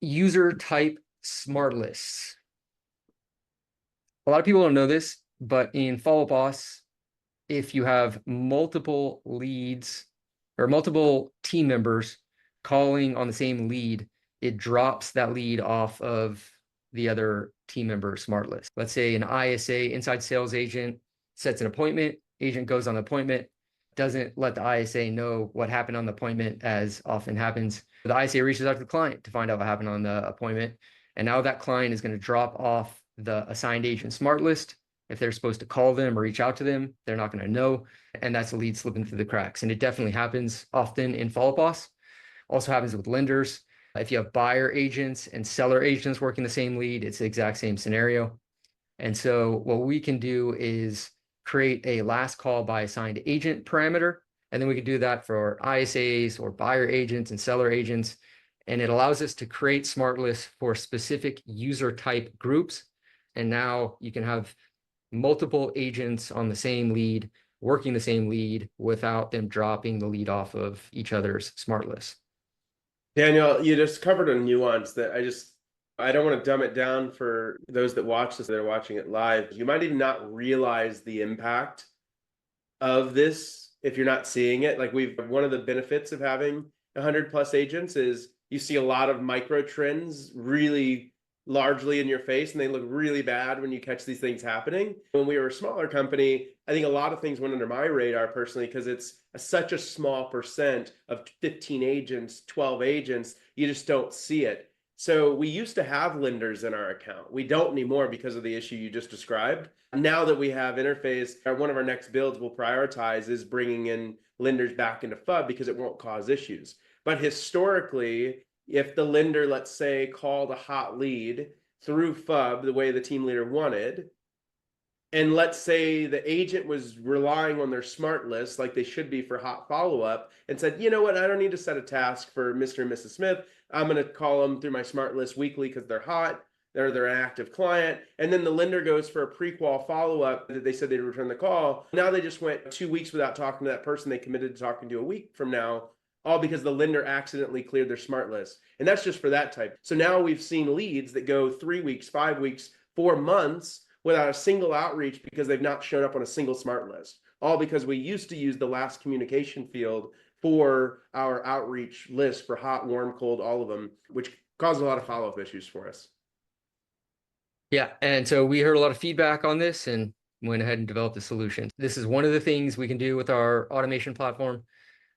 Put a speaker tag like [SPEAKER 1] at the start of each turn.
[SPEAKER 1] user type smart lists. A lot of people don't know this, but in Follow Boss, if you have multiple leads or multiple team members calling on the same lead, it drops that lead off of the other team member smart list. Let's say an ISA, inside sales agent, sets an appointment, agent goes on the appointment, doesn't let the ISA know what happened on the appointment, as often happens. The ISA reaches out to the client to find out what happened on the appointment. And now that client is going to drop off the assigned agent smart list. If they're supposed to call them or reach out to them, they're not going to know. And that's a lead slipping through the cracks. And it definitely happens often in Follow Boss. Also happens with lenders. If you have buyer agents and seller agents working the same lead, it's the exact same scenario. And so what we can do is create a last call by assigned agent parameter. And then we can do that for ISAs or buyer agents and seller agents. And it allows us to create smart lists for specific user type groups. And now you can have multiple agents on the same lead, working the same lead without them dropping the lead off of each other's smart list.
[SPEAKER 2] Daniel, you just covered a nuance that I don't want to dumb it down for those that watch this, that are watching it live. You might even not realize the impact of this if you're not seeing it. Like one of the benefits of having 100 plus agents is you see a lot of micro trends really largely in your face, and they look really bad when you catch these things happening. When we were a smaller company, I think a lot of things went under my radar personally because it's such a small percent of 15 agents, 12 agents, you just don't see it. So we used to have lenders in our account. We don't anymore because of the issue you just described. Now that we have interface, one of our next builds we'll prioritize is bringing in lenders back into FUB because it won't cause issues. But historically, if the lender, let's say, called a hot lead through FUB the way the team leader wanted, and let's say the agent was relying on their smart list like they should be for hot follow-up and said, you know what, I don't need to set a task for Mr. and Mrs. Smith. I'm going to call them through my smart list weekly because they're hot. They're an active client. And then the lender goes for a pre-qual follow-up that they said they'd return the call. Now they just went 2 weeks without talking to that person they committed to talking to a week from now, all because the lender accidentally cleared their smart list. And that's just for that type. So now we've seen leads that go 3 weeks, 5 weeks, 4 months without a single outreach because they've not shown up on a single smart list. All because we used to use the last communication field for our outreach list for hot, warm, cold, all of them, which caused a lot of follow-up issues for us.
[SPEAKER 1] Yeah. And so we heard a lot of feedback on this and went ahead and developed a solution. This is one of the things we can do with our automation platform.